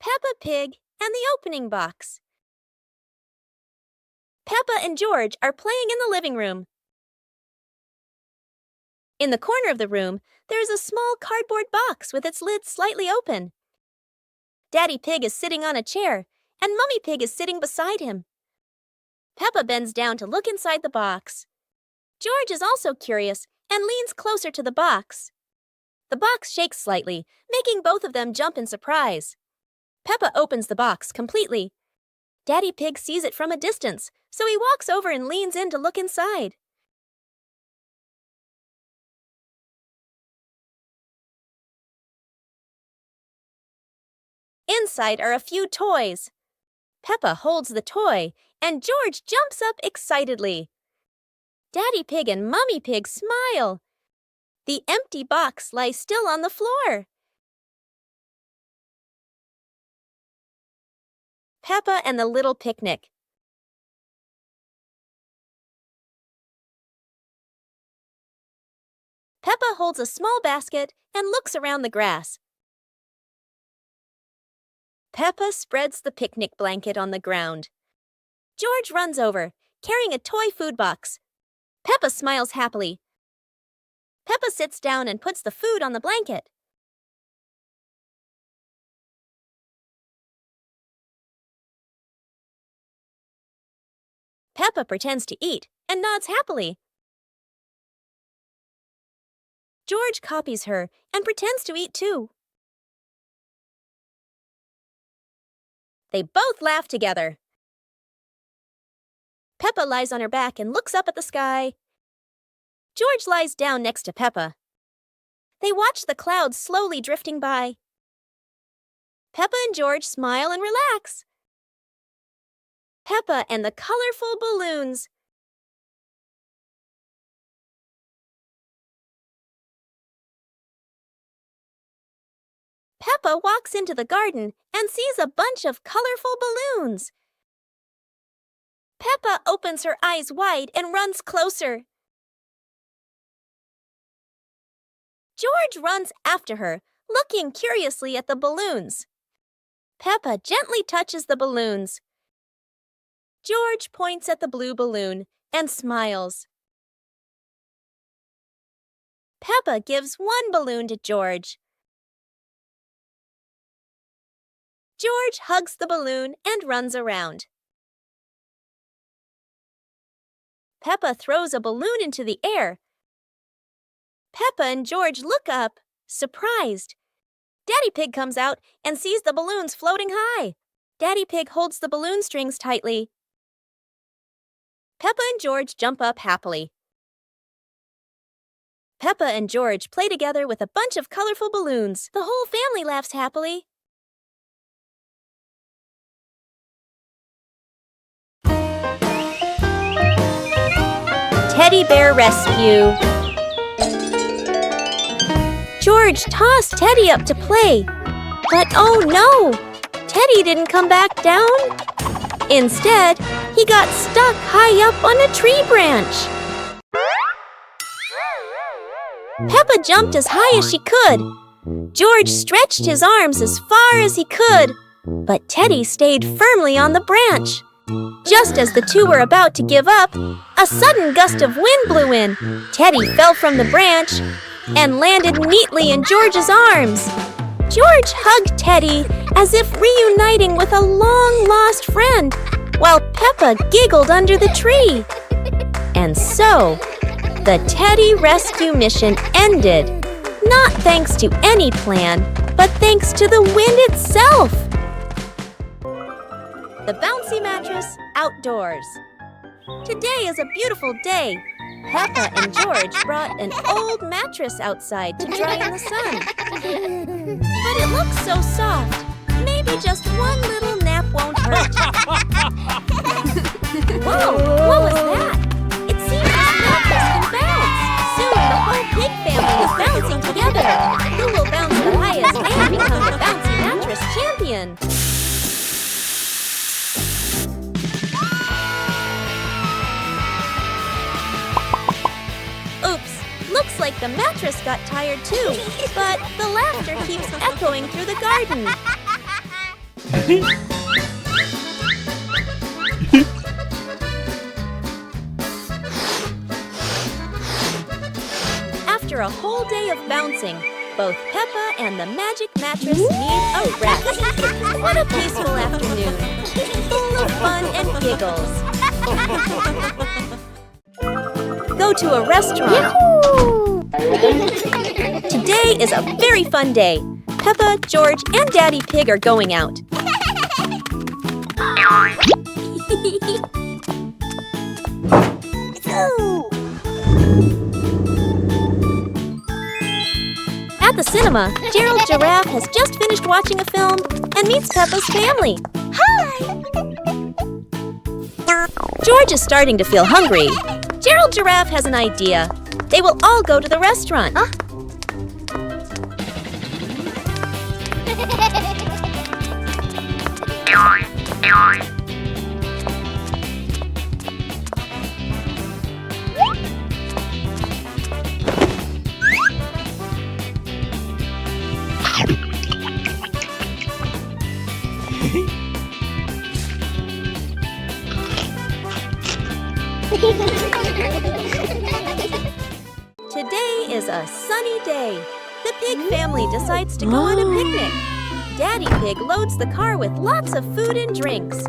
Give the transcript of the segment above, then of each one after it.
Peppa Pig and the opening box. Peppa and George are playing in the living room. In the corner of the room, there is a small cardboard box with its lid slightly open. Daddy Pig is sitting on a chair, and Mummy Pig is sitting beside him. Peppa bends down to look inside the box. George is also curious and leans closer to the box. The box shakes slightly, making both of them jump in surprise. Peppa opens the box completely. Daddy Pig sees it from a distance, so he walks over and leans in to look inside. Inside are a few toys. Peppa holds the toy, and George jumps up excitedly. Daddy Pig and Mummy Pig smile. The empty box lies still on the floor. Peppa and the Little Picnic. Peppa holds a small basket and looks around the grass. Peppa spreads the picnic blanket on the ground. George runs over, carrying a toy food box. Peppa smiles happily. Peppa sits down and puts the food on the blanket. Peppa pretends to eat and nods happily. George copies her and pretends to eat too. They both laugh together. Peppa lies on her back and looks up at the sky. George lies down next to Peppa. They watch the clouds slowly drifting by. Peppa and George smile and relax. Peppa and the colorful balloons. Peppa walks into the garden and sees a bunch of colorful balloons. Peppa opens her eyes wide and runs closer. George runs after her, looking curiously at the balloons. Peppa gently touches the balloons. George points at the blue balloon and smiles. Peppa gives one balloon to George. George hugs the balloon and runs around. Peppa throws a balloon into the air. Peppa and George look up, surprised. Daddy Pig comes out and sees the balloons floating high. Daddy Pig holds the balloon strings tightly. Peppa and George jump up happily. Peppa and George play together with a bunch of colorful balloons. The whole family laughs happily. Teddy Bear Rescue. George tossed Teddy up to play, but oh no! Teddy didn't come back down. Instead, he got stuck high up on a tree branch. Peppa jumped as high as she could. George stretched his arms as far as he could, but Teddy stayed firmly on the branch. Just as the two were about to give up, a sudden gust of wind blew in. Teddy fell from the branch and landed neatly in George's arms. George hugged Teddy as if reuniting with a long-lost friend, while Peppa giggled under the tree. And so, the Teddy rescue mission ended, not thanks to any plan, but thanks to the wind itself. The bouncy mattress outdoors. Today is a beautiful day. Peppa and George brought an old mattress outside to dry in the sun. But it looks so soft. Maybe just one little nap won't hurt. Whoa, what was that? It seems this mattress can bounce. Soon the whole pig family is bouncing together. Who will bounce the highest and become the bouncy mattress champion? Looks like the mattress got tired too, but the laughter keeps echoing through the garden. After a whole day of bouncing, both Peppa and the magic mattress need a rest. What a peaceful afternoon, full of fun and giggles. Go to a restaurant. Today is a very fun day. Peppa, George, and Daddy Pig are going out. At the cinema, Gerald Giraffe has just finished watching a film and meets Peppa's family. Hi! George is starting to feel hungry. Gerald Giraffe has an idea. They will all go to the restaurant. Today is a sunny day. The Pig family decides to go on a picnic. Daddy Pig loads the car with lots of food and drinks.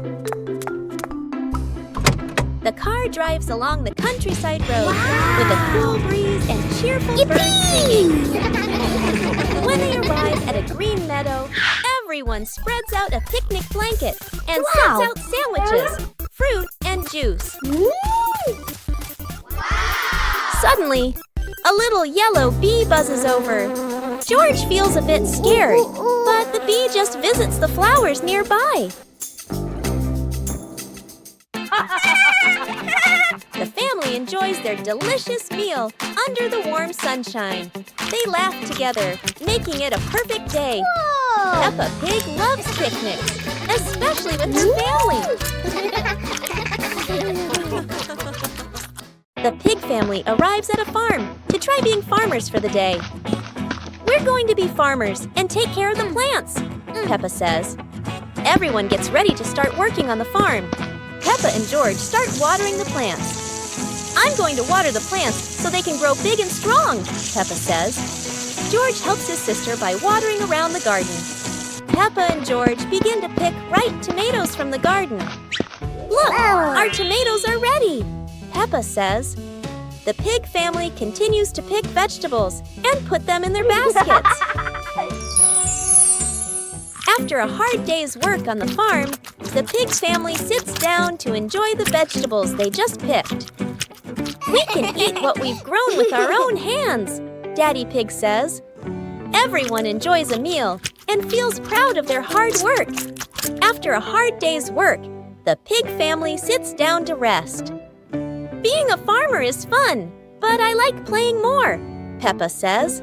The car drives along the countryside road with a cool breeze and cheerful birds singing. When they arrive at a green meadow, everyone spreads out a picnic blanket and sets out sandwiches, fruit, and juice. Suddenly, a little yellow bee buzzes over. George feels a bit scared, but the bee just visits the flowers nearby. The family enjoys their delicious meal under the warm sunshine. They laugh together, making it a perfect day. Peppa Pig loves picnics, especially with her family. The Pig family arrives at a farm to try being farmers for the day. We're going to be farmers and take care of the plants, Peppa says. Everyone gets ready to start working on the farm. Peppa and George start watering the plants. I'm going to water the plants so they can grow big and strong, Peppa says. George helps his sister by watering around the garden. Peppa and George begin to pick ripe tomatoes from the garden. Look, our tomatoes are ready, Peppa says. The Pig family continues to pick vegetables and put them in their baskets. After a hard day's work on the farm, the Pig family sits down to enjoy the vegetables they just picked. We can eat what we've grown with our own hands, Daddy Pig says. Everyone enjoys a meal and feels proud of their hard work. After a hard day's work, the Pig family sits down to rest. Being a farmer is fun, but I like playing more, Peppa says.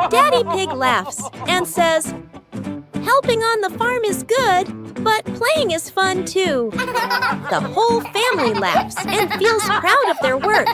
Daddy Pig laughs and says, helping on the farm is good, but playing is fun too. The whole family laughs and feels proud of their work.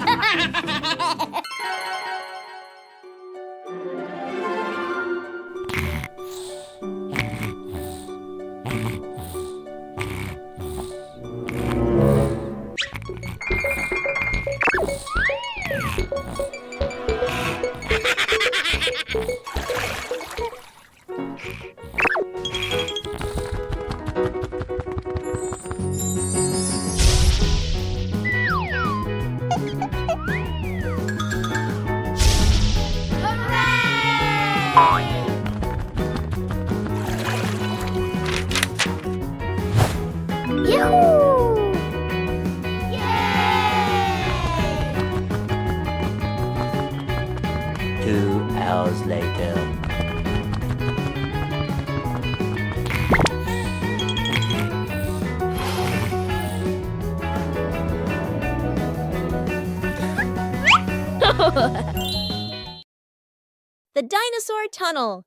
The Dinosaur Tunnel.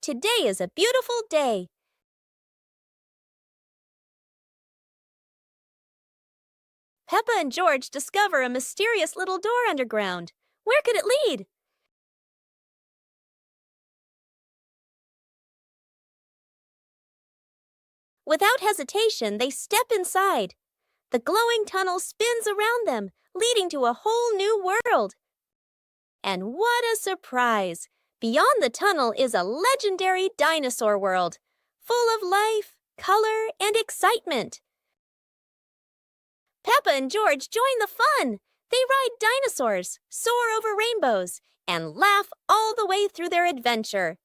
Today is a beautiful day. Peppa and George discover a mysterious little door underground. Where could it lead? Without hesitation, they step inside. The glowing tunnel spins around them, leading to a whole new world. And what a surprise! Beyond the tunnel is a legendary dinosaur world, full of life, color, and excitement. Peppa and George join the fun. They ride dinosaurs, soar over rainbows, and laugh all the way through their adventure.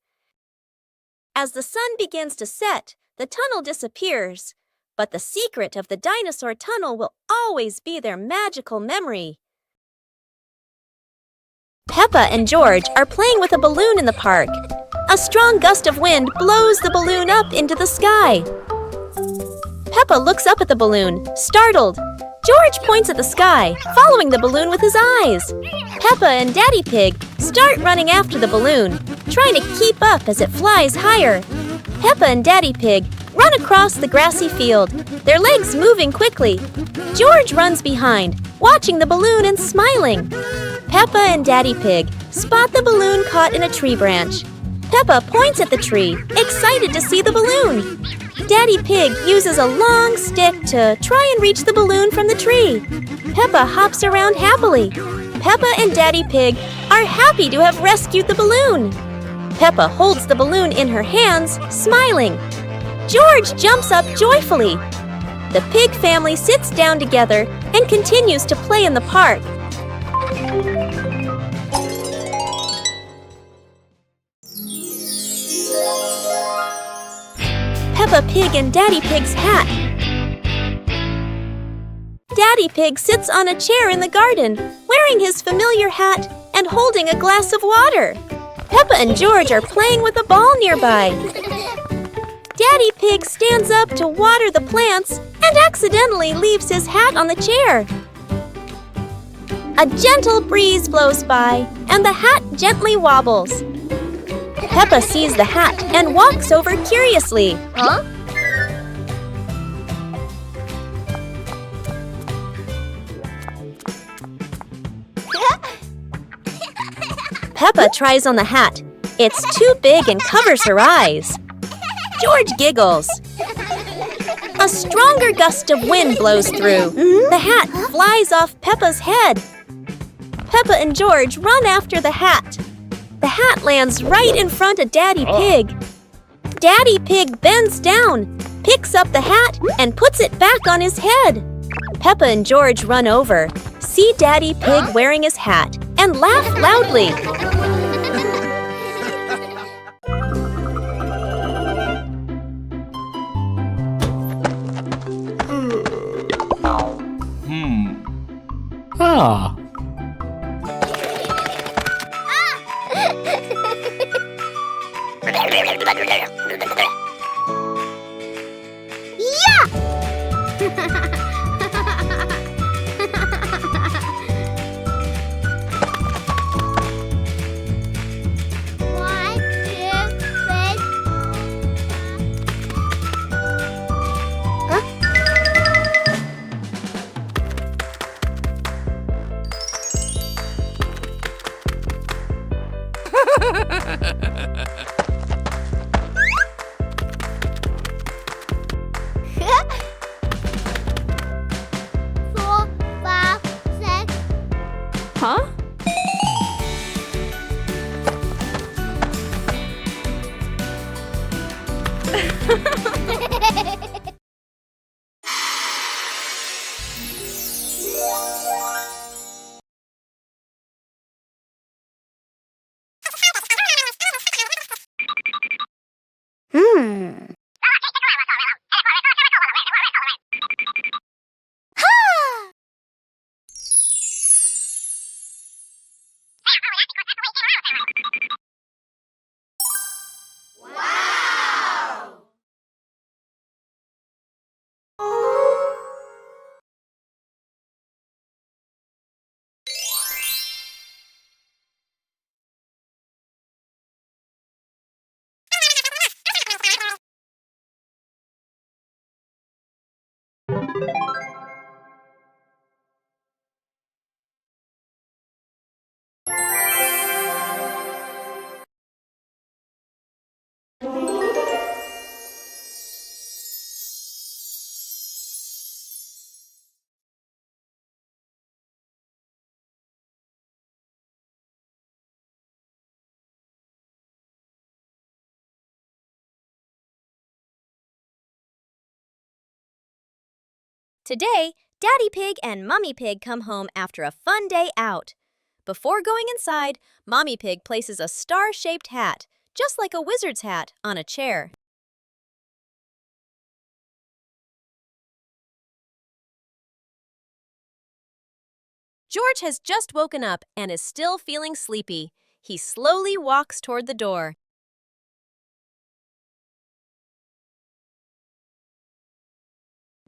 As the sun begins to set, the tunnel disappears. But the secret of the dinosaur tunnel will always be their magical memory. Peppa and George are playing with a balloon in the park. A strong gust of wind blows the balloon up into the sky. Peppa looks up at the balloon, startled. George points at the sky, following the balloon with his eyes. Peppa and Daddy Pig start running after the balloon, trying to keep up as it flies higher. Peppa and Daddy Pig run across the grassy field, their legs moving quickly. George runs behind, watching the balloon and smiling. Peppa and Daddy Pig spot the balloon caught in a tree branch. Peppa points at the tree, excited to see the balloon. Daddy Pig uses a long stick to try and reach the balloon from the tree. Peppa hops around happily. Peppa and Daddy Pig are happy to have rescued the balloon. Peppa holds the balloon in her hands, smiling. George jumps up joyfully. The pig family sits down together and continues to play in the park. Peppa Pig and Daddy Pig's hat. Daddy Pig sits on a chair in the garden, wearing his familiar hat and holding a glass of water. Peppa and George are playing with a ball nearby. Daddy Pig stands up to water the plants and accidentally leaves his hat on the chair. A gentle breeze blows by and the hat gently wobbles. Peppa sees the hat and walks over curiously. Huh? Peppa tries on the hat. It's too big and covers her eyes. George giggles. A stronger gust of wind blows through. The hat flies off Peppa's head. Peppa and George run after the hat. The hat lands right in front of Daddy Pig. Daddy Pig bends down, picks up the hat, and puts it back on his head. Peppa and George run over, see Daddy Pig wearing his hat, and laugh loudly. Huh? Today, Daddy Pig and Mummy Pig come home after a fun day out. Before going inside, Mommy Pig places a star-shaped hat, just like a wizard's hat, on a chair. George has just woken up and is still feeling sleepy. He slowly walks toward the door.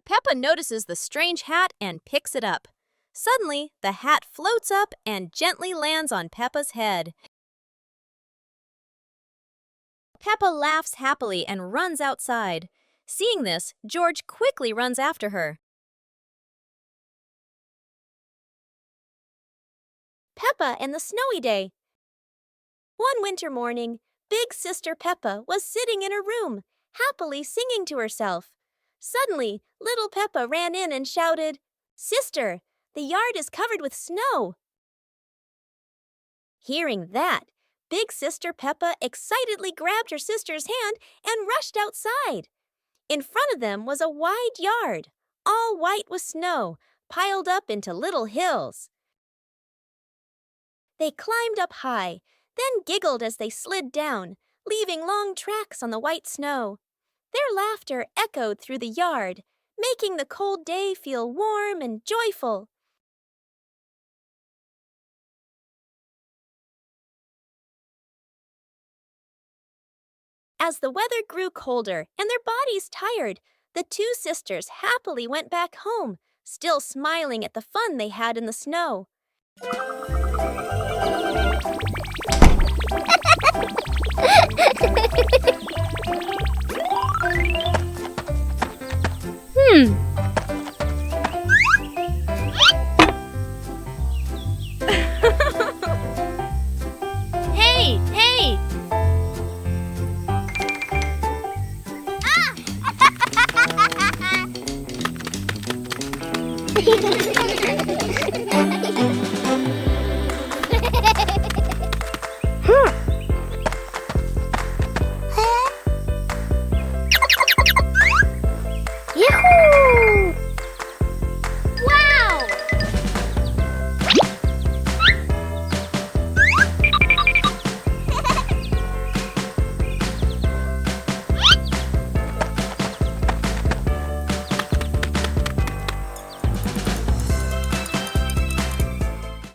Peppa notices the strange hat and picks it up. Suddenly, the hat floats up and gently lands on Peppa's head. Peppa laughs happily and runs outside. Seeing this, George quickly runs after her. Peppa and the Snowy Day. One winter morning, Big Sister Peppa was sitting in her room, happily singing to herself. Suddenly, little Peppa ran in and shouted, "Sister, the yard is covered with snow." Hearing that, Big Sister Peppa excitedly grabbed her sister's hand and rushed outside. In front of them was a wide yard, all white with snow, piled up into little hills. They climbed up high, then giggled as they slid down, leaving long tracks on the white snow. Their laughter echoed through the yard, making the cold day feel warm and joyful. As the weather grew colder and their bodies tired, the two sisters happily went back home, still smiling at the fun they had in the snow. Hey, hey! Yahoo! Wow!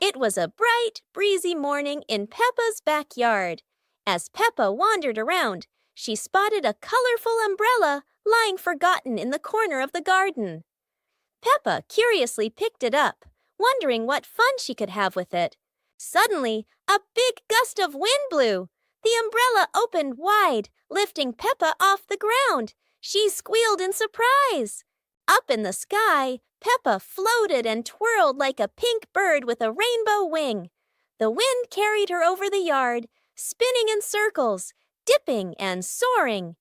It was a bright, breezy morning in Peppa's backyard. As Peppa wandered around, she spotted a colorful umbrella lying forgotten in the corner of the garden. Peppa curiously picked it up, wondering what fun she could have with it. Suddenly, a big gust of wind blew. The umbrella opened wide, lifting Peppa off the ground. She squealed in surprise. Up in the sky, Peppa floated and twirled like a pink bird with a rainbow wing. The wind carried her over the yard, spinning in circles, dipping and soaring.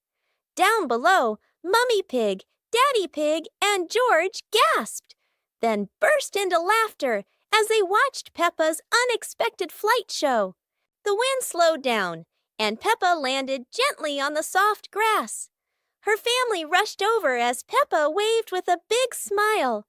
Down below, Mummy Pig, Daddy Pig, and George gasped, then burst into laughter as they watched Peppa's unexpected flight show. The wind slowed down, and Peppa landed gently on the soft grass. Her family rushed over as Peppa waved with a big smile.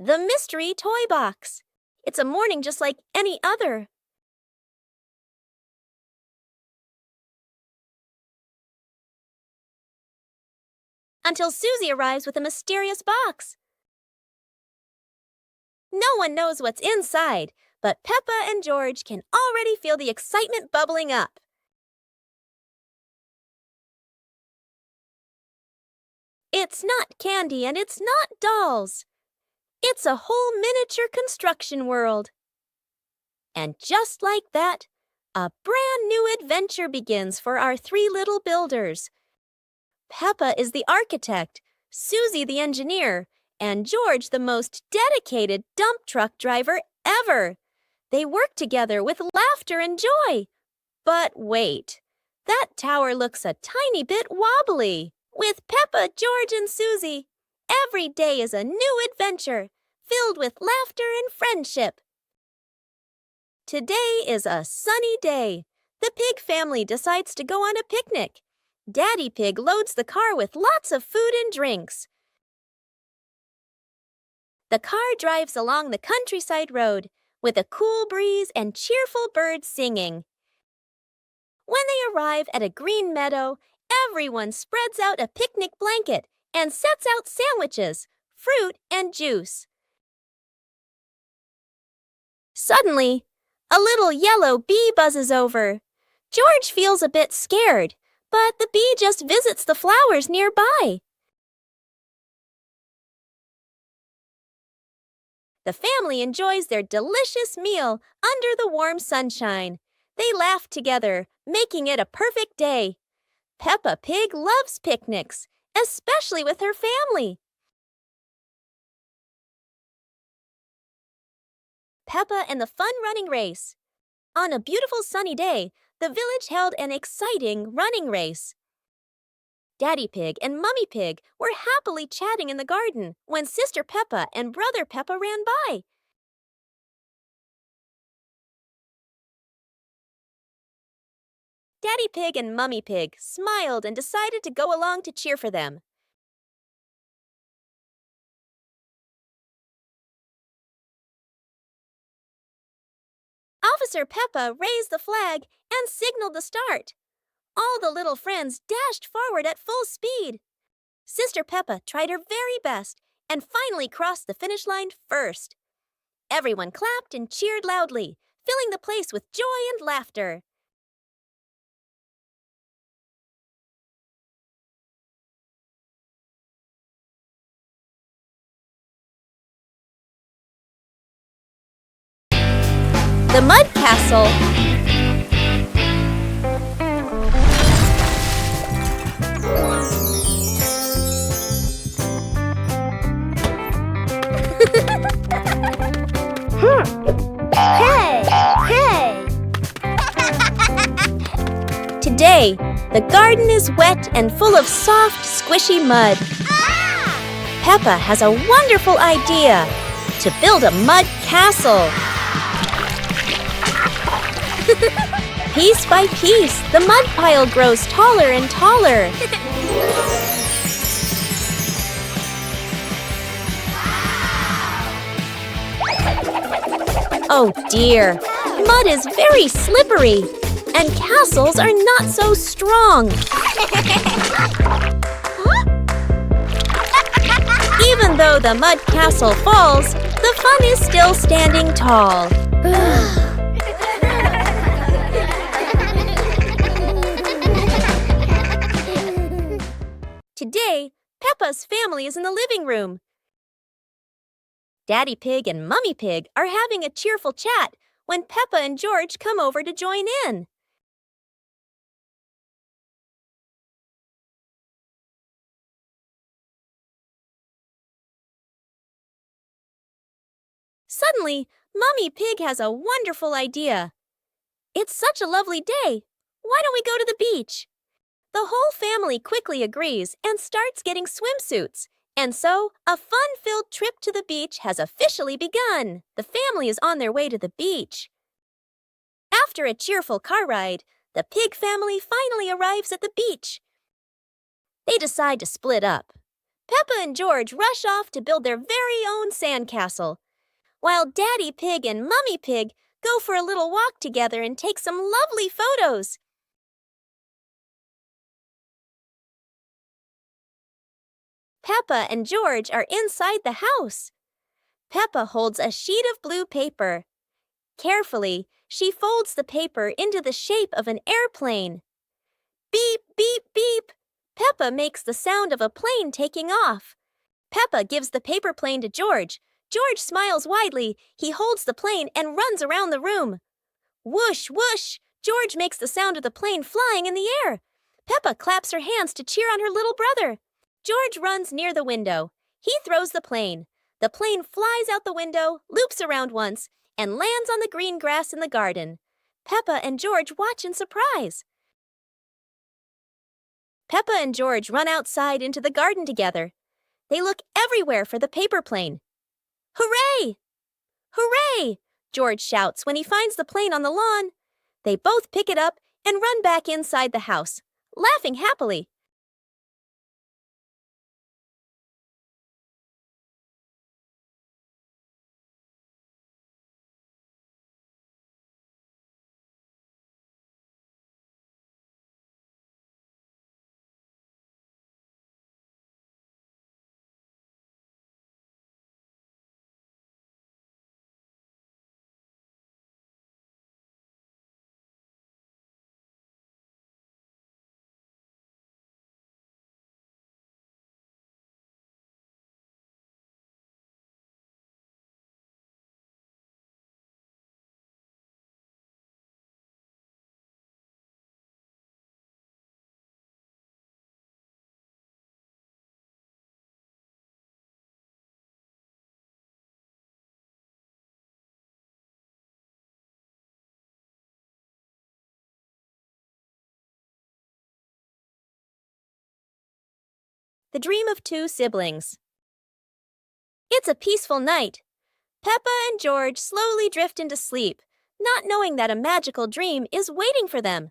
The mystery toy box. It's a morning just like any other. until Susie arrives with a mysterious box. No one knows what's inside, but Peppa and George can already feel the excitement bubbling up. It's not candy and it's not dolls. It's a whole miniature construction world. And just like that, a brand new adventure begins for our three little builders. Peppa is the architect, Susie the engineer, and George the most dedicated dump truck driver ever. They work together with laughter and joy. But wait, that tower looks a tiny bit wobbly. With Peppa, George, and Susie, every day is a new adventure, filled with laughter and friendship. Today is a sunny day. The Pig family decides to go on a picnic. Daddy Pig loads the car with lots of food and drinks. The car drives along the countryside road with a cool breeze and cheerful birds singing. When they arrive at a green meadow, everyone spreads out a picnic blanket and sets out sandwiches, fruit, and juice. Suddenly, a little yellow bee buzzes over. George feels a bit scared, but the bee just visits the flowers nearby. The family enjoys their delicious meal under the warm sunshine. They laugh together, making it a perfect day. Peppa Pig loves picnics, especially with her family. Peppa and the fun running race. On a beautiful sunny day, the village held an exciting running race. Daddy Pig and Mummy Pig were happily chatting in the garden when Sister Peppa and Brother Peppa ran by. Daddy Pig and Mummy Pig smiled and decided to go along to cheer for them. Officer Peppa raised the flag and signaled the start. All the little friends dashed forward at full speed. Sister Peppa tried her very best and finally crossed the finish line first. Everyone clapped and cheered loudly, filling the place with joy and laughter. The Mud Castle. Hey! Today, the garden is wet and full of soft, squishy mud. Peppa has a wonderful idea to build a mud castle. Piece by piece, the mud pile grows taller and taller. Oh dear, mud is very slippery, and castles are not so strong. Even though the mud castle falls, the fun is still standing tall. Today, Peppa's family is in the living room. Daddy Pig and Mummy Pig are having a cheerful chat when Peppa and George come over to join in. Suddenly, Mummy Pig has a wonderful idea. It's such a lovely day. Why don't we go to the beach? The whole family quickly agrees and starts getting swimsuits. And so, a fun-filled trip to the beach has officially begun. The family is on their way to the beach. After a cheerful car ride, the Pig family finally arrives at the beach. They decide to split up. Peppa and George rush off to build their very own sandcastle, while Daddy Pig and Mummy Pig go for a little walk together and take some lovely photos. Peppa and George are inside the house. Peppa holds a sheet of blue paper. Carefully, she folds the paper into the shape of an airplane. Beep, beep, beep! Peppa makes the sound of a plane taking off. Peppa gives the paper plane to George. George smiles widely. He holds the plane and runs around the room. Whoosh, whoosh! George makes the sound of the plane flying in the air. Peppa claps her hands to cheer on her little brother. George runs near the window. He throws the plane. The plane flies out the window, loops around once, and lands on the green grass in the garden. Peppa and George watch in surprise. Peppa and George run outside into the garden together. They look everywhere for the paper plane. Hooray! Hooray! George shouts when he finds the plane on the lawn. They both pick it up and run back inside the house, laughing happily. The Dream of Two Siblings. It's a peaceful night. Peppa and George slowly drift into sleep, not knowing that a magical dream is waiting for them.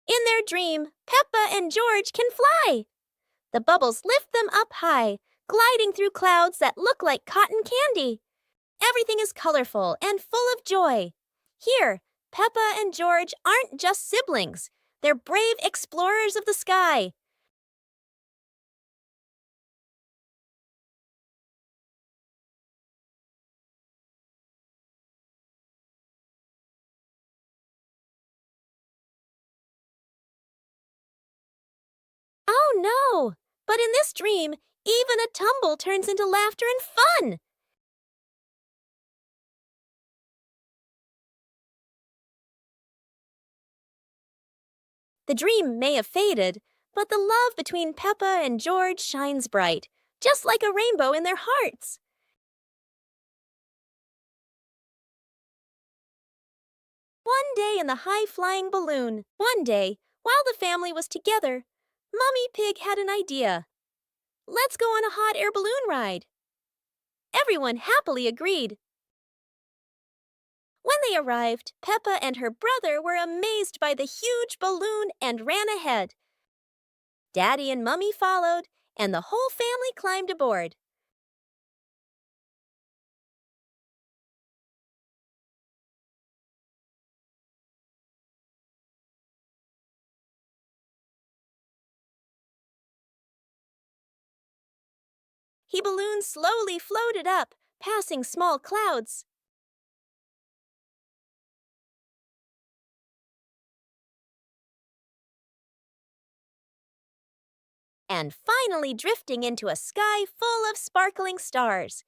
In their dream, Peppa and George can fly. The bubbles lift them up high, gliding through clouds that look like cotton candy. Everything is colorful and full of joy. Here, Peppa and George aren't just siblings. They're brave explorers of the sky. Oh no! But in this dream, even a tumble turns into laughter and fun. The dream may have faded, but the love between Peppa and George shines bright, just like a rainbow in their hearts. One day in the high-flying balloon. One day, while the family was together, Mummy Pig had an idea. Let's go on a hot air balloon ride. Everyone happily agreed. When they arrived, Peppa and her brother were amazed by the huge balloon and ran ahead. Daddy and Mummy followed, and the whole family climbed aboard. He balloon slowly floated up, passing small clouds. And finally drifting into a sky full of sparkling stars.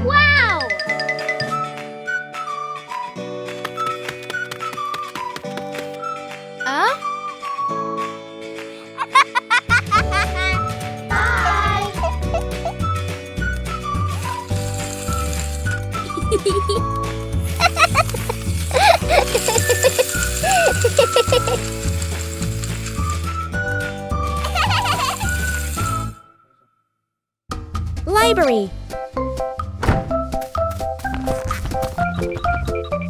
Wow! library.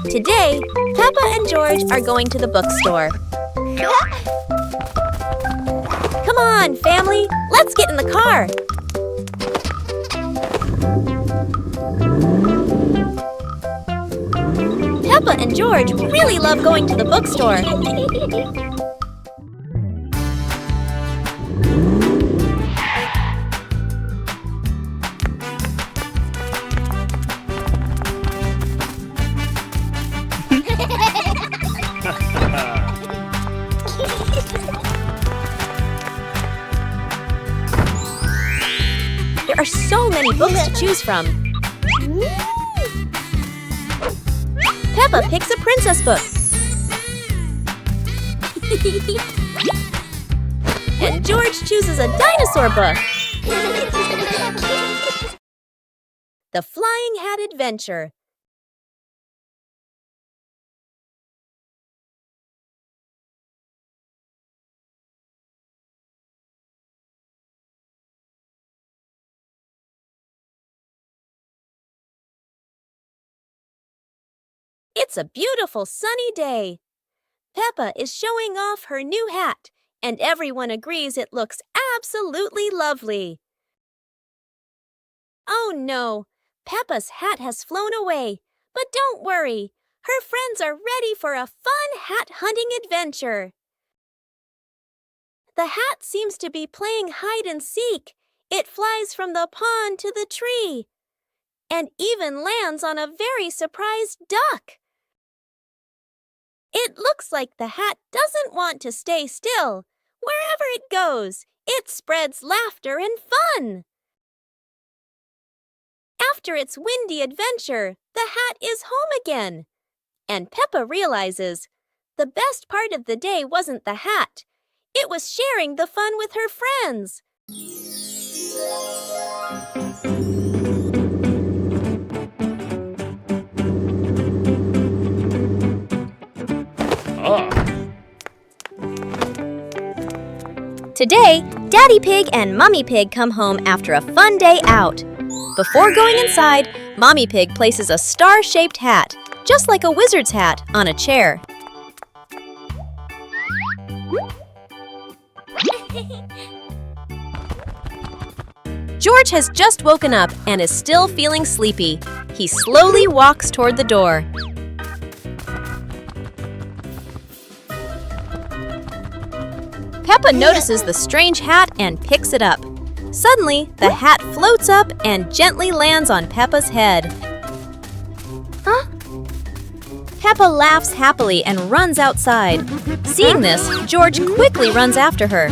Today, Peppa and George are going to the bookstore. Come on, family, let's get in the car. Peppa and George really love going to the bookstore. There are so many books to choose from. Peppa picks a princess book. And George chooses a dinosaur book. The Flying Hat Adventure. It's a beautiful sunny day. Peppa is showing off her new hat, and everyone agrees it looks absolutely lovely. Oh no, Peppa's hat has flown away, but don't worry, her friends are ready for a fun hat hunting adventure. The hat seems to be playing hide and seek. It flies from the pond to the tree, and even lands on a very surprised duck. It looks like the hat doesn't want to stay still. Wherever it goes, it spreads laughter and fun. After its windy adventure, the hat is home again. And Peppa realizes the best part of the day wasn't the hat. It was sharing the fun with her friends. Today, Daddy Pig and Mummy Pig come home after a fun day out. Before going inside, Mommy Pig places a star-shaped hat, just like a wizard's hat, on a chair. George has just woken up and is still feeling sleepy. He slowly walks toward the door. Peppa notices the strange hat and picks it up. Suddenly, the hat floats up and gently lands on Peppa's head. Huh? Peppa laughs happily and runs outside. Seeing this, George quickly runs after her.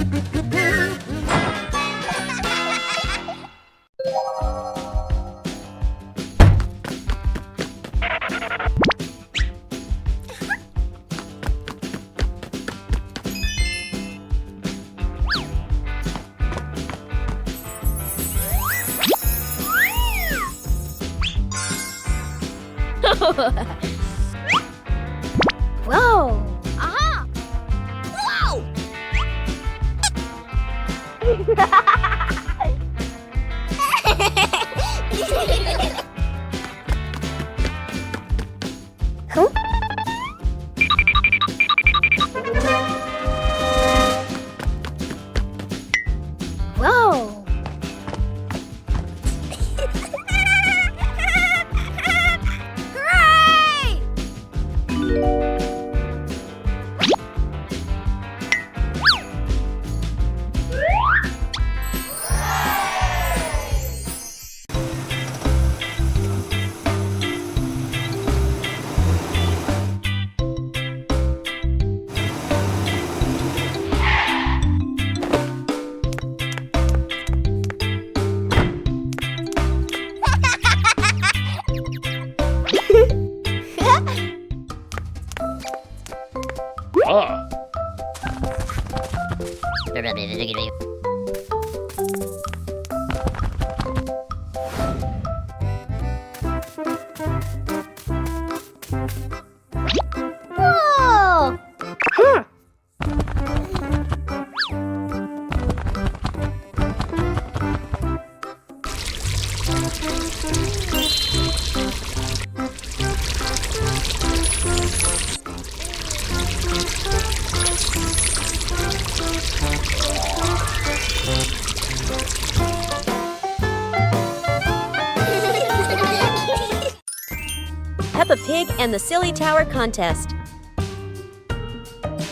Whoa! Aha! Whoa! Huh? Whoa! Peppa Pig and the Silly Tower Contest.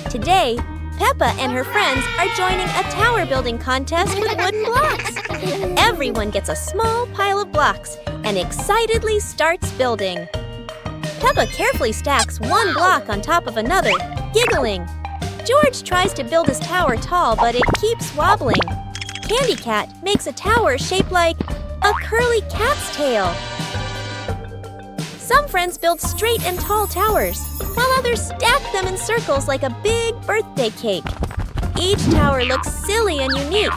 Today, Peppa and her friends are joining a tower building contest with wooden blocks. Everyone gets a small pile of blocks and excitedly starts building. Peppa carefully stacks one block on top of another, giggling. George tries to build his tower tall, but it keeps wobbling. Candy Cat makes a tower shaped like a curly cat's tail. Some friends build straight and tall towers, while others stack them in circles like a big birthday cake. Each tower looks silly and unique.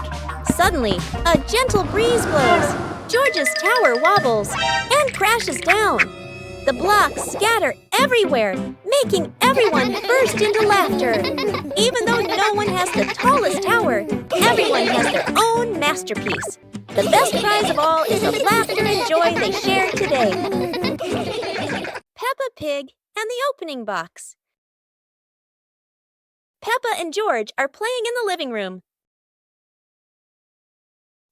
Suddenly, a gentle breeze blows. George's tower wobbles and crashes down. The blocks scatter everywhere, making everyone burst into laughter. Even though no one has the tallest tower, everyone has their own masterpiece. The best prize of all is the laughter and joy they shared today. Peppa Pig and the opening box. Peppa and George are playing in the living room.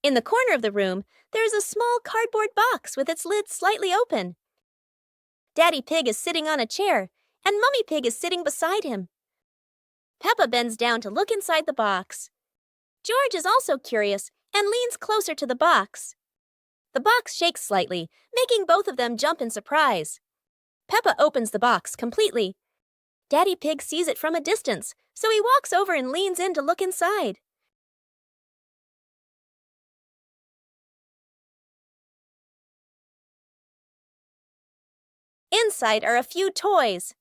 In the corner of the room, there is a small cardboard box with its lid slightly open. Daddy Pig is sitting on a chair, and Mummy Pig is sitting beside him. Peppa bends down to look inside the box. George is also curious and leans closer to the box. The box shakes slightly, making both of them jump in surprise. Peppa opens the box completely. Daddy Pig sees it from a distance, so he walks over and leans in to look inside. Inside are a few toys.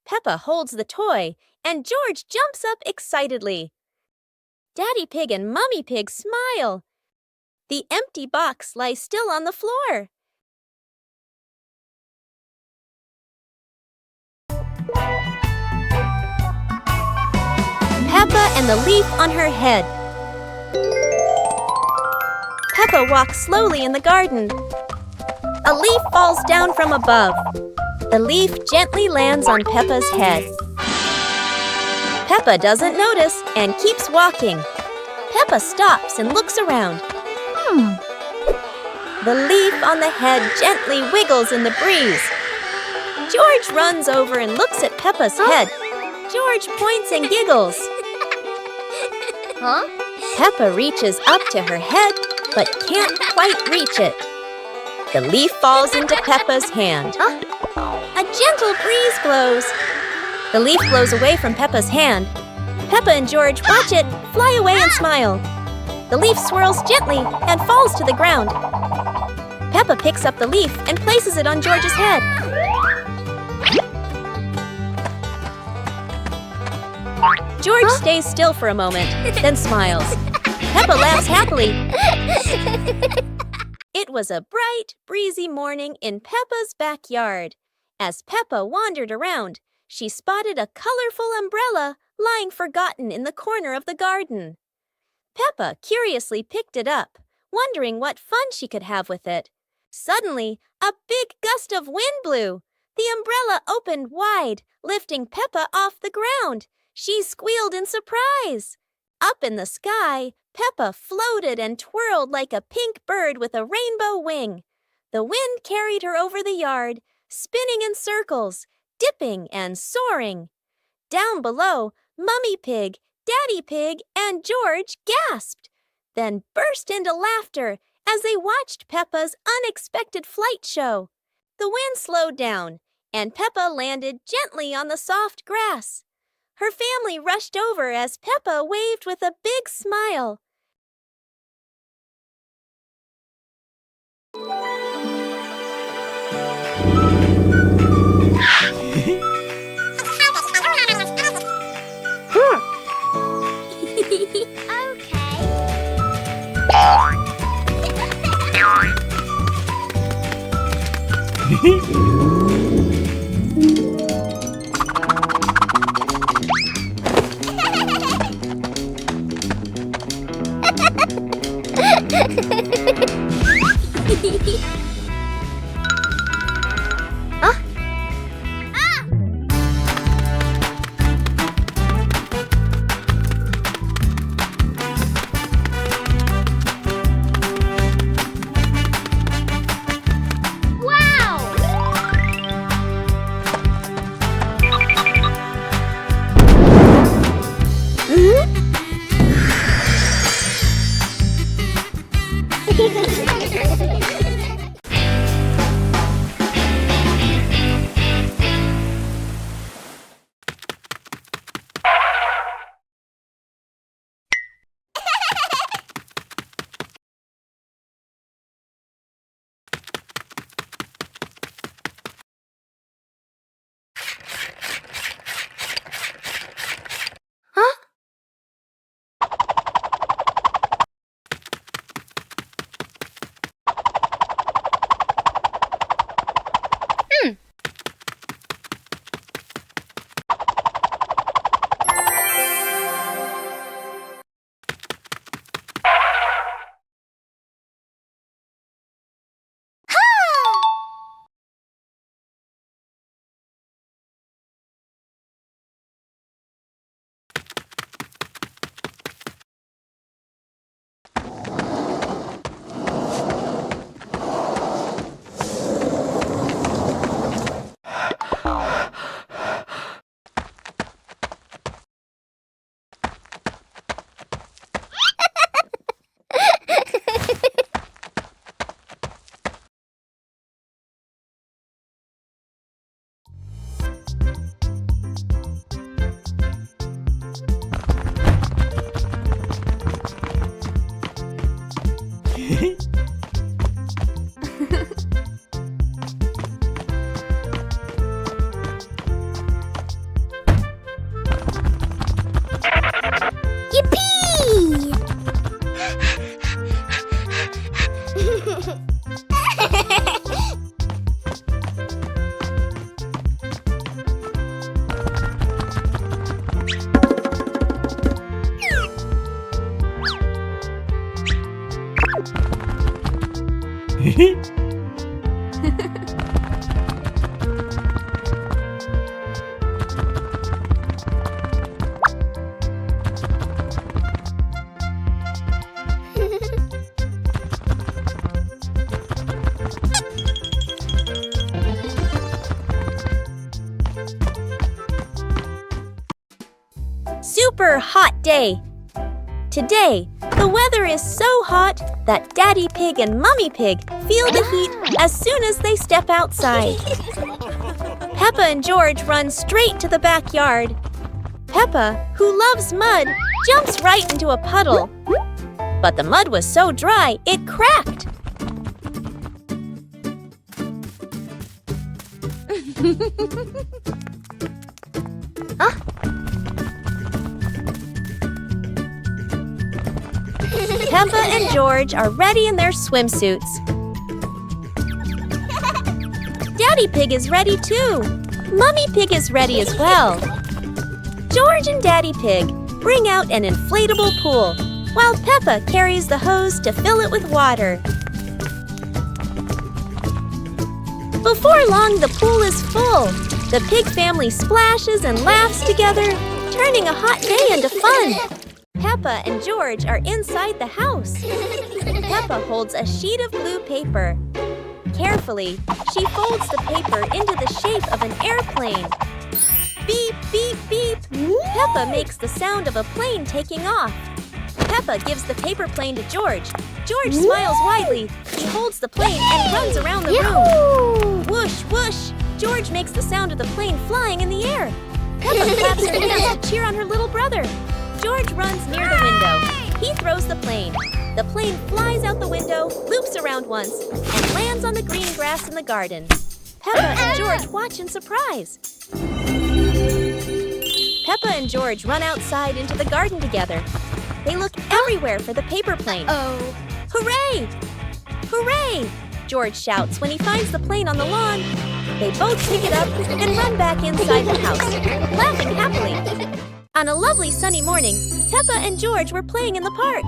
Peppa holds the toy, and George jumps up excitedly. Daddy Pig and Mummy Pig smile. The empty box lies still on the floor. Peppa and the leaf on her head. Peppa walks slowly in the garden. A leaf falls down from above. The leaf gently lands on Peppa's head. Peppa doesn't notice and keeps walking. Peppa stops and looks around. The leaf on the head gently wiggles in the breeze. George runs over and looks at Peppa's head. George points and giggles. Peppa reaches up to her head, but can't quite reach it. The leaf falls into Peppa's hand. A gentle breeze blows. The leaf blows away from Peppa's hand. Peppa and George watch it fly away and smile. The leaf swirls gently and falls to the ground. Peppa picks up the leaf and places it on George's head. George stays still for a moment, then smiles. Peppa laughs happily. It was a bright, breezy morning in Peppa's backyard. As Peppa wandered around, she spotted a colorful umbrella lying forgotten in the corner of the garden. Peppa curiously picked it up, wondering what fun she could have with it. Suddenly, a big gust of wind blew. The umbrella opened wide, lifting Peppa off the ground. She squealed in surprise. Up in the sky, Peppa floated and twirled like a pink bird with a rainbow wing. The wind carried her over the yard, spinning in circles, dipping and soaring. Down below, Mummy Pig, Daddy Pig, and George gasped, then burst into laughter as they watched Peppa's unexpected flight show. The wind slowed down, and Peppa landed gently on the soft grass. Her family rushed over as Peppa waved with a big smile. Super hot day. Today, the weather is so hot that Daddy Pig and Mummy Pig feel the heat as soon as they step outside. Peppa and George run straight to the backyard. Peppa, who loves mud, jumps right into a puddle. But the mud was so dry, it cracked. Peppa and George are ready in their swimsuits. Daddy Pig is ready too. Mummy Pig is ready as well. George and Daddy Pig bring out an inflatable pool, while Peppa carries the hose to fill it with water. Before long, the pool is full. The pig family splashes and laughs together, turning a hot day into fun. Peppa and George are inside the house. Peppa holds a sheet of blue paper. Carefully, she folds the paper into the shape of an airplane. Beep, beep, beep. Peppa makes the sound of a plane taking off. Peppa gives the paper plane to George. George smiles widely. He holds the plane and runs around the room. Whoosh, whoosh. George makes the sound of the plane flying in the air. Peppa claps her hands to cheer on her little brother. George runs near the window. He throws the plane. The plane flies out the window, loops around once, and lands on the green grass in the garden. Peppa and George watch in surprise. Peppa and George run outside into the garden together. They look everywhere for the paper plane. Hooray! Hooray! George shouts when he finds the plane on the lawn. They both pick it up and run back inside the house, laughing happily. On a lovely sunny morning, Peppa and George were playing in the park.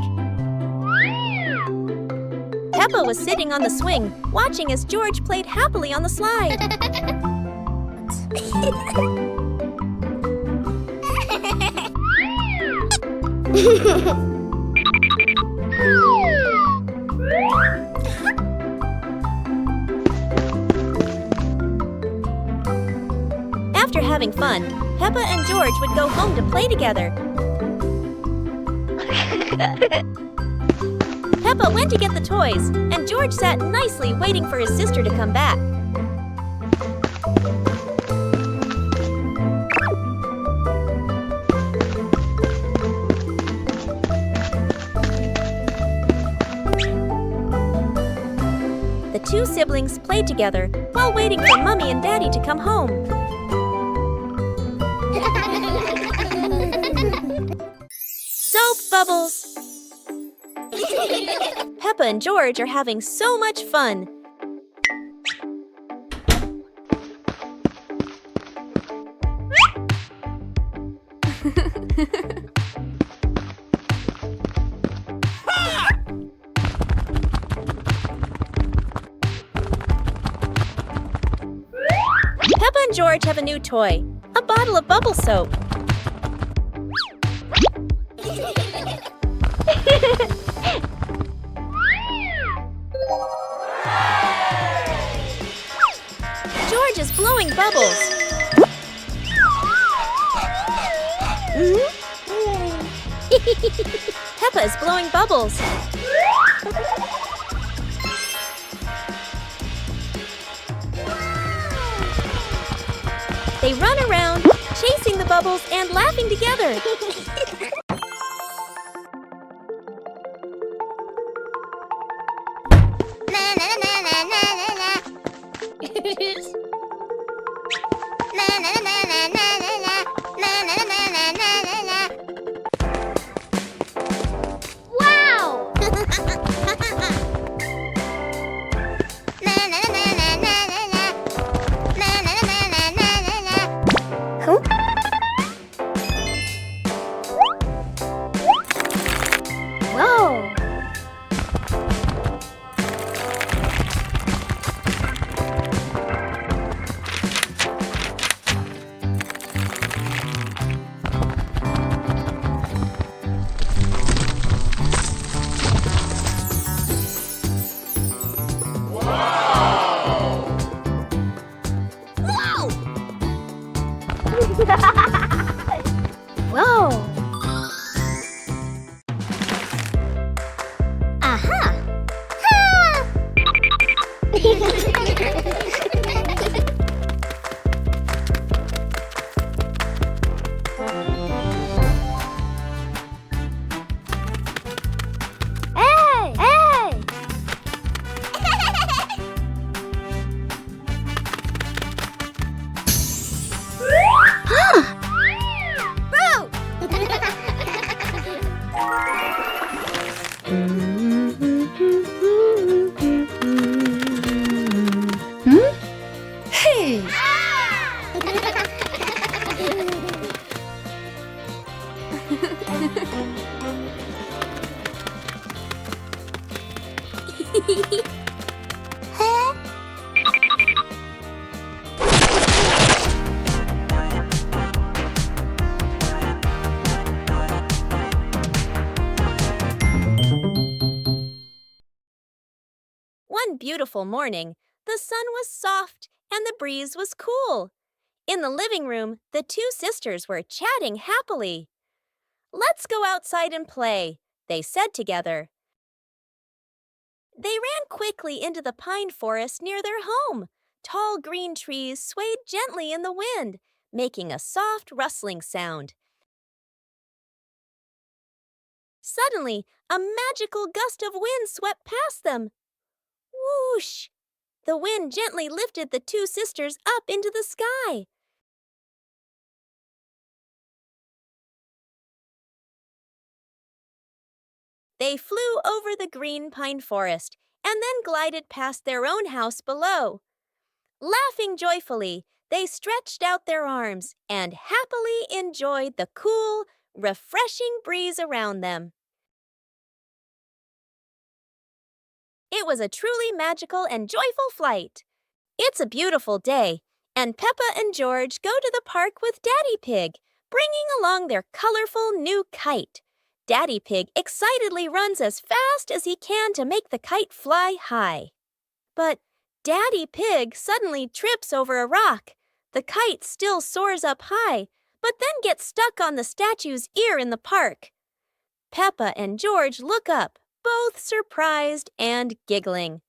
Peppa was sitting on the swing, watching as George played happily on the slide. After having fun, Peppa and George would go home to play together. Peppa went to get the toys, and George sat nicely waiting for his sister to come back. The two siblings played together while waiting for Mommy and Daddy to come home. Soap bubbles! Peppa and George are having so much fun. Peppa and George have a new toy, a bottle of bubble soap. George is blowing bubbles. Peppa is blowing bubbles. They run around, chasing the bubbles and laughing together. Wow! Whoa! Whoa! Aha! Ha! Hey! Hey! Hey! One beautiful morning, the sun was soft and the breeze was cool. In the living room, the two sisters were chatting happily. "Let's go outside and play," they said together. They ran quickly into the pine forest near their home. Tall green trees swayed gently in the wind, making a soft rustling sound. Suddenly, a magical gust of wind swept past them. Whoosh! The wind gently lifted the two sisters up into the sky. They flew over the green pine forest and then glided past their own house below. Laughing joyfully, they stretched out their arms and happily enjoyed the cool, refreshing breeze around them. It was a truly magical and joyful flight. It's a beautiful day, and Peppa and George go to the park with Daddy Pig, bringing along their colorful new kite. Daddy Pig excitedly runs as fast as he can to make the kite fly high. But Daddy Pig suddenly trips over a rock. The kite still soars up high, but then gets stuck on the statue's ear in the park. Peppa and George look up, both surprised and giggling.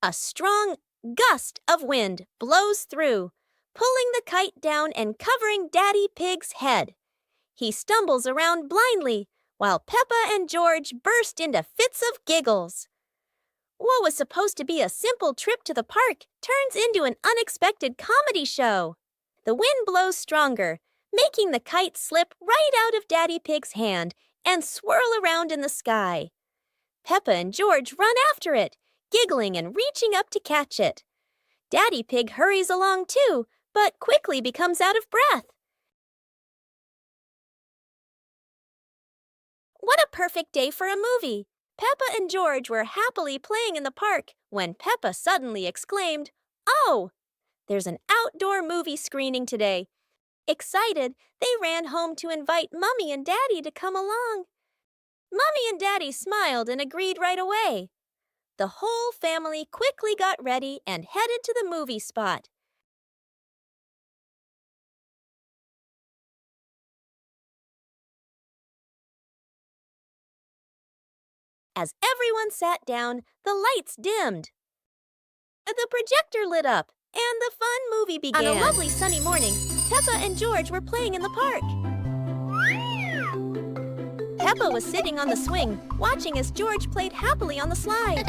A strong gust of wind blows through, pulling the kite down and covering Daddy Pig's head. He stumbles around blindly, while Peppa and George burst into fits of giggles. What was supposed to be a simple trip to the park turns into an unexpected comedy show. The wind blows stronger, making the kite slip right out of Daddy Pig's hand and swirl around in the sky. Peppa and George run after it, giggling and reaching up to catch it. Daddy Pig hurries along too, but quickly becomes out of breath. What a perfect day for a movie! Peppa and George were happily playing in the park when Peppa suddenly exclaimed, "Oh! There's an outdoor movie screening today." Excited, they ran home to invite Mummy and Daddy to come along. Mummy and Daddy smiled and agreed right away. The whole family quickly got ready and headed to the movie spot. As everyone sat down, the lights dimmed. The projector lit up, and the fun movie began. On a lovely sunny morning, Peppa and George were playing in the park. Peppa was sitting on the swing, watching as George played happily on the slide.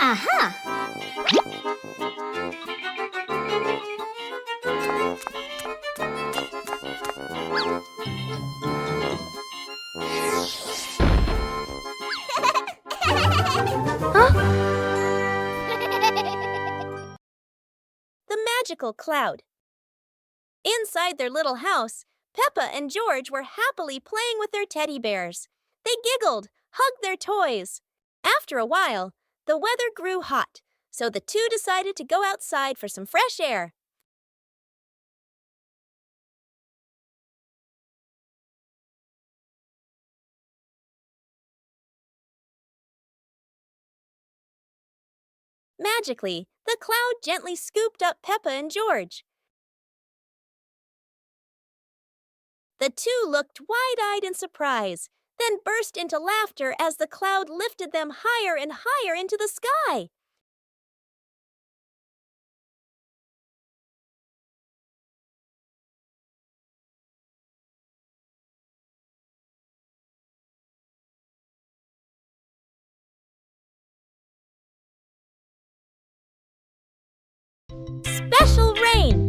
Aha! The magical cloud. Inside their little house, Peppa and George were happily playing with their teddy bears. They giggled, hugged their toys. After a while, the weather grew hot, so the two decided to go outside for some fresh air. Magically, the cloud gently scooped up Peppa and George. The two looked wide-eyed in surprise, then burst into laughter as the cloud lifted them higher and higher into the sky. Special rain!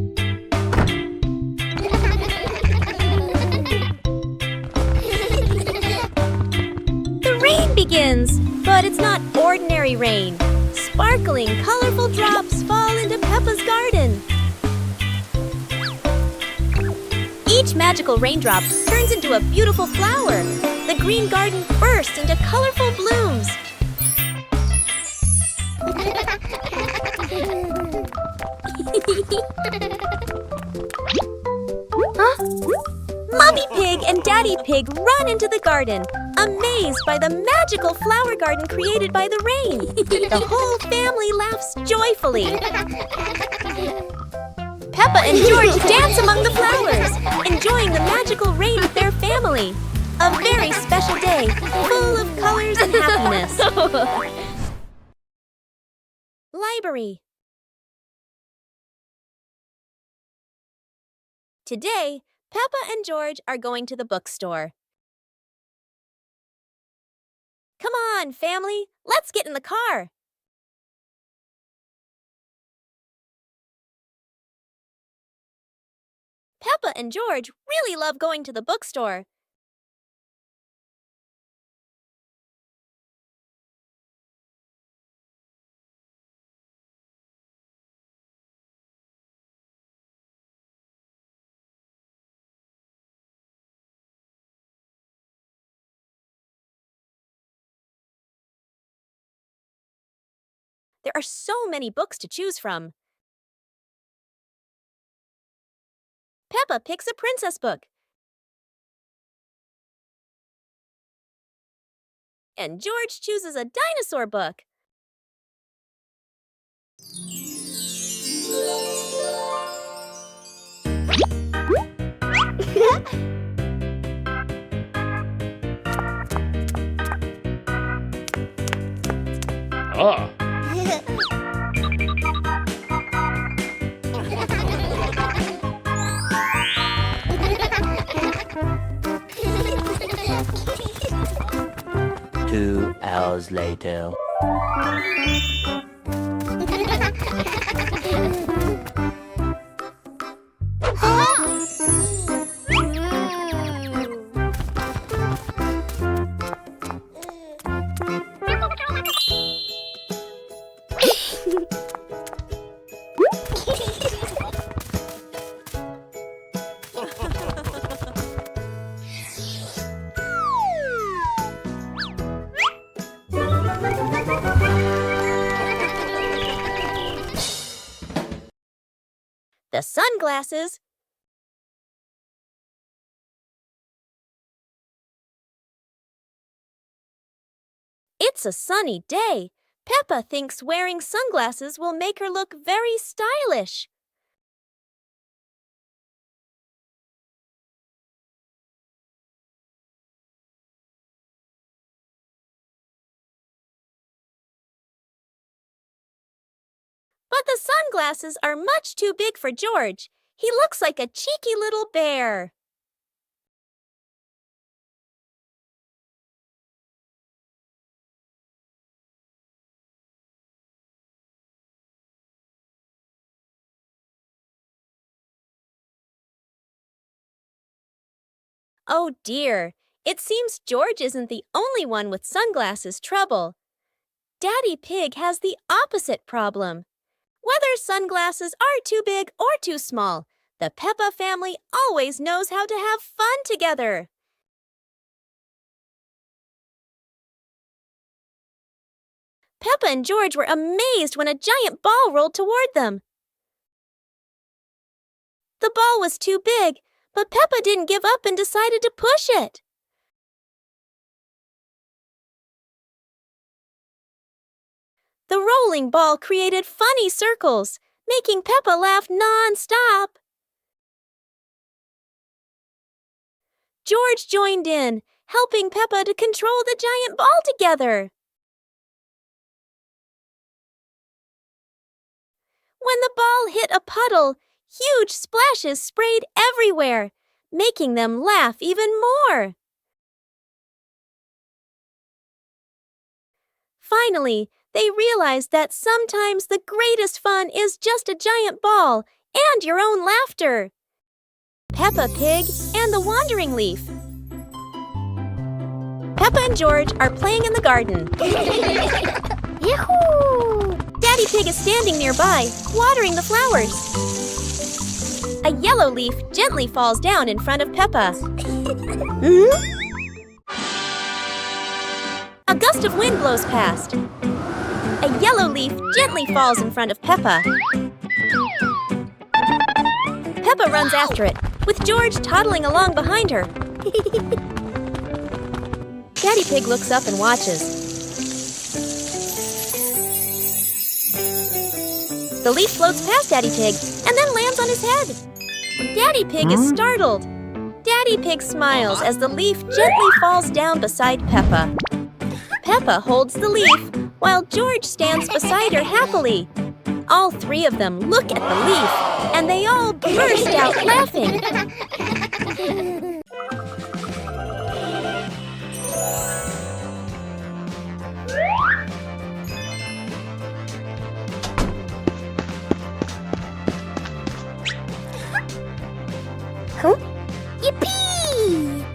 Begins, but it's not ordinary rain. Sparkling, colorful drops fall into Peppa's garden. Each magical raindrop turns into a beautiful flower. The green garden bursts into colorful blooms. Mummy Pig and Daddy Pig run into the garden, amazed by the magical flower garden created by the rain. The whole family laughs joyfully. Peppa and George dance among the flowers, enjoying special day, full of colors and happiness. Library. Today, Peppa and George are going to the bookstore. Come on, family, let's get in the car. Peppa and George really love going to the bookstore. There are so many books to choose from. Peppa picks a princess book. And George chooses a dinosaur book. Ah. 2 hours later. The sunglasses. It's a sunny day. Peppa thinks wearing sunglasses will make her look very stylish. But the sunglasses are much too big for George. He looks like a cheeky little bear. Oh dear, it seems George isn't the only one with sunglasses trouble. Daddy Pig has the opposite problem. Whether sunglasses are too big or too small, the Peppa family always knows how to have fun together. Peppa and George were amazed when a giant ball rolled toward them. The ball was too big, but Peppa didn't give up and decided to push it. The rolling ball created funny circles, making Peppa laugh non-stop. George joined in, helping Peppa to control the giant ball together. When the ball hit a puddle, huge splashes sprayed everywhere, making them laugh even more. Finally, they realized that sometimes the greatest fun is just a giant ball and your own laughter. Peppa Pig and the Wandering Leaf. Peppa and George are playing in the garden. Yahoo! Daddy Pig is standing nearby, watering the flowers. A yellow leaf gently falls down in front of Peppa. A gust of wind blows past. A yellow leaf gently falls in front of Peppa. Peppa runs after it, with George toddling along behind her. Daddy Pig looks up and watches. The leaf floats past Daddy Pig and then lands on his head. Daddy Pig is startled. Daddy Pig smiles as the leaf gently falls down beside Peppa. Peppa holds the leaf, while George stands beside her happily. All three of them look at the leaf, and they all burst out laughing. Huh? Yippee!